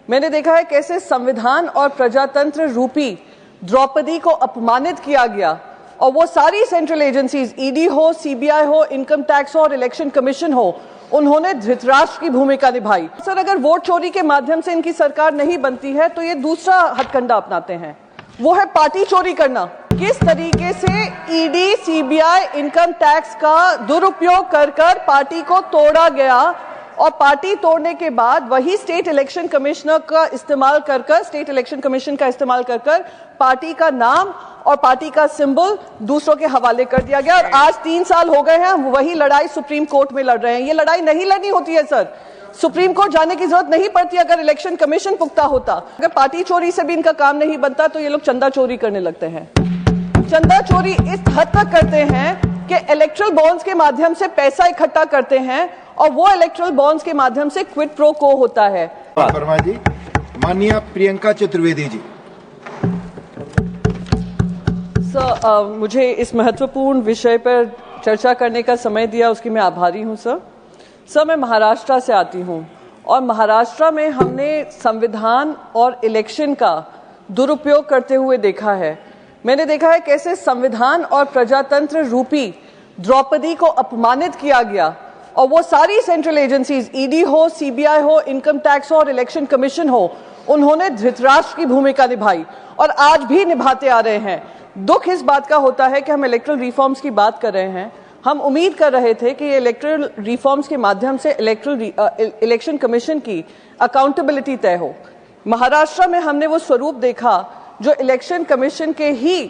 मैंने देखा है कैसे संविधान और प्रजातंत्र रूपी द्रौपदी को अपमानित किया गया और वो सारी सेंट्रल एजेंसीज ईडी हो, सीबीआई हो, इनकम टैक्स हो और इलेक्शन कमीशन हो, उन्होंने धृतराष्ट्र की भूमिका निभाई। सर, अगर वोट चोरी के माध्यम से इनकी सरकार नहीं बनती है तो ये दूसरा हथकंडा अपनाते हैं, वो है पार्टी चोरी करना। किस तरीके से ईडी, सीबीआई, इनकम टैक्स का दुरुपयोग कर पार्टी को तोड़ा गया और पार्टी तोड़ने के बाद वही स्टेट इलेक्शन कमिश्नर का इस्तेमाल कर स्टेट इलेक्शन कमीशन का इस्तेमाल कर पार्टी का नाम और पार्टी का सिंबल दूसरों के हवाले कर दिया गया। और आज 3 साल हो गए हैं, हम वही लड़ाई सुप्रीम कोर्ट में लड़ रहे हैं। ये लड़ाई नहीं लड़नी होती है सर, सुप्रीम कोर्ट जाने की जरूरत नहीं पड़ती अगर इलेक्शन कमीशन पुख्ता होता। अगर पार्टी चोरी से भी इनका काम नहीं बनता तो ये लोग चंदा चोरी करने लगते हैं। चंदा चोरी इस हद तक करते हैं कि इलेक्ट्रल बॉन्ड्स के माध्यम से पैसा इकट्ठा करते हैं और वो इलेक्ट्रल बॉन्ड्स के माध्यम से क्विड प्रो को होता है। वर्मा जी, माननीय प्रियंका चतुर्वेदी जी। सर, मुझे इस महत्वपूर्ण विषय पर चर्चा करने का समय दिया, उसकी मैं आभारी हूं सर। मैं महाराष्ट्र से आती हूं और महाराष्ट्र में हमने संविधान और इलेक्शन का दुरुपयोग करते हुए देखा है। मैंने देखा है कैसे संविधान और प्रजातंत्र रूपी द्रौपदी को अपमानित किया गया और वो सारी सेंट्रल एजेंसीज ईडी हो, सीबीआई हो, इनकम टैक्स हो और इलेक्शन कमीशन हो, उन्होंने धृतराष्ट्र की भूमिका निभाई और आज भी निभाते आ रहे हैं। दुख इस बात का होता है कि हम इलेक्ट्रल रिफॉर्म्स की बात कर रहे हैं। हम उम्मीद कर रहे थे कि ये इलेक्ट्रल रिफॉर्म्स के माध्यम से इलेक्शन कमीशन की अकाउंटेबिलिटी तय हो। महाराष्ट्र में हमने वो स्वरूप देखा जो इलेक्शन कमीशन के ही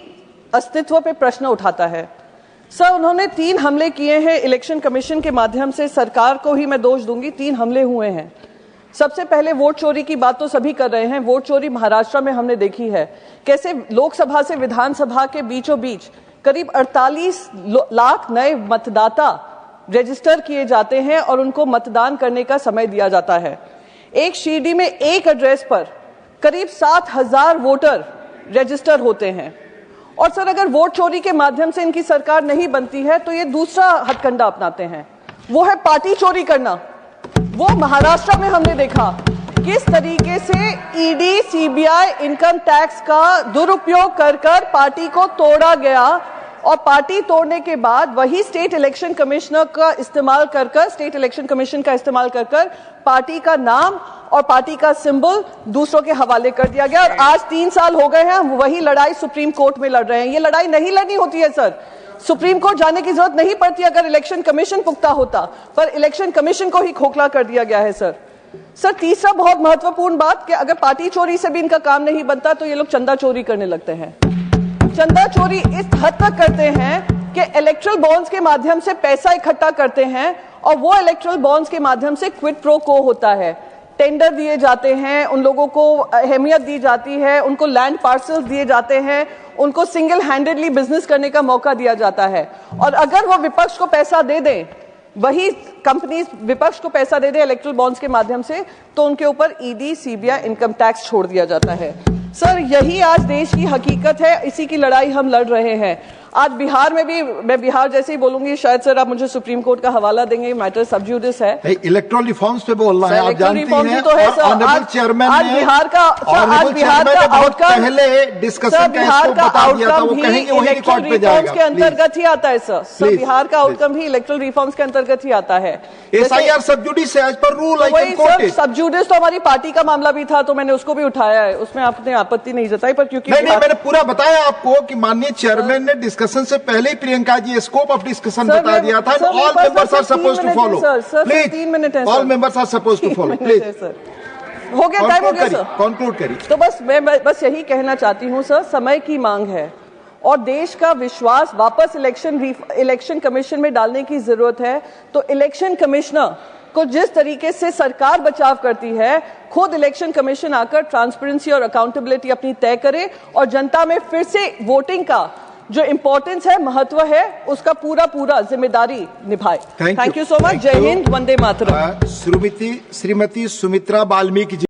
अस्तित्व पे प्रश्न उठाता है। सर, उन्होंने 3 हमले किए हैं इलेक्शन कमीशन के माध्यम से। सरकार को ही मैं दोष दूंगी, 3 हमले हुए हैं। सबसे पहले वोट चोरी की बात तो सभी कर रहे हैं। वोट चोरी महाराष्ट्र में हमने देखी है कैसे लोकसभा से विधानसभा के बीचों बीच करीब 48 लाख नए मतदाता रजिस्टर किए जाते हैं और उनको मतदान करने का समय दिया जाता है। एक शीडी में एक एड्रेस पर करीब 7,000 वोटर रजिस्टर होते हैं। और सर, अगर वोट चोरी के माध्यम से इनकी सरकार नहीं बनती है तो ये दूसरा हथकंडा अपनाते हैं, वो है पार्टी चोरी करना। वो महाराष्ट्र में हमने देखा किस तरीके से ईडी, सीबीआई, इनकम टैक्स का दुरुपयोग कर पार्टी को तोड़ा गया और पार्टी तोड़ने के बाद वही स्टेट इलेक्शन कमिश्नर का इस्तेमाल कर स्टेट इलेक्शन कमीशन का इस्तेमाल कर पार्टी का नाम और पार्टी का सिंबल दूसरों के हवाले कर दिया गया। और आज 3 साल हो गए हैं, हम वही लड़ाई सुप्रीम कोर्ट में लड़ रहे हैं। ये लड़ाई नहीं लड़नी होती है सर, सुप्रीम कोर्ट जाने की जरूरत नहीं पड़ती अगर इलेक्शन कमीशन पुख्ता होता, पर इलेक्शन कमीशन को ही खोखला कर दिया गया है सर। तीसरा बहुत महत्वपूर्ण बात कि अगर पार्टी चोरी से भी इनका काम नहीं बनता तो ये लोग चंदा चोरी करने लगते हैं। चंदा चोरी इस हद तक करते हैं कि इलेक्ट्रल बॉन्ड्स के माध्यम से पैसा इकट्ठा करते हैं और वो इलेक्ट्रल बॉन्ड्स के माध्यम से क्विड प्रो को होता है। टेंडर दिए जाते हैं, उन लोगों को अहमियत दी जाती है, उनको लैंड पार्सल्स दिए जाते हैं, उनको सिंगल हैंडेडली बिजनेस करने का मौका दिया जाता है। और अगर वो विपक्ष को पैसा दे दें, वही कंपनीज विपक्ष को पैसा दे दे इलेक्ट्रल बॉन्ड्स के माध्यम से, तो उनके ऊपर ईडी, सीबीआई, इनकम टैक्स छोड़ दिया जाता है। सर, यही आज देश की हकीकत है, इसी की लड़ाई हम लड़ रहे हैं। आज बिहार में भी, मैं बिहार जैसे ही बोलूंगी, शायद सर आप मुझे सुप्रीम कोर्ट का हवाला देंगे, मैटर सब जुडिस है। इलेक्ट्रल रिफॉर्म्स पे बोलना है, आप जानती हैं। तो है सर, आज बिहार का आउटकम पहले डिस्कशन बिहार का आउटकम भी इलेक्ट्रल रिफॉर्म्स के अंतर्गत ही आता है सर। बिहार का आउटकम भी इलेक्ट्रल रिफॉर्म्स के अंतर्गत ही आता है। एसआईआर सब जुडिस है, as per rule I can quote it. Sub judice तो हमारी पार्टी का मामला भी था, तो मैंने उसको भी उठाया है, उसमें आपने आपत्ति नहीं जताई। पर क्योंकि नहीं, मैंने पूरा बताया आपको कि माननीय चेयरमैन ने डिस्कशन से पहले ही Priyanka ji scope of discussion बता दिया था। All members are supposed to follow. Please, 3 minute है all members are supposed to follow. Please, हो गया, टाइम हो गया सर, कंक्लूड करिए। तो बस मैं बस यही कहना चाहती हूं सर, समय की मांग है और देश का विश्वास वापस इलेक्शन कमीशन में डालने की जरूरत है। तो इलेक्शन कमिश्नर को जिस तरीके से सरकार बचाव करती है, खुद इलेक्शन कमीशन आकर ट्रांसपेरेंसी और अकाउंटेबिलिटी अपनी तय करे और जनता में फिर से वोटिंग का जो इंपॉर्टेंस है, महत्व है, उसका पूरा जिम्मेदारी निभाए। Thank you so much. जय हिंद, वंदे मातरम। श्रीमती सुमित्रा वाल्मीकि जी।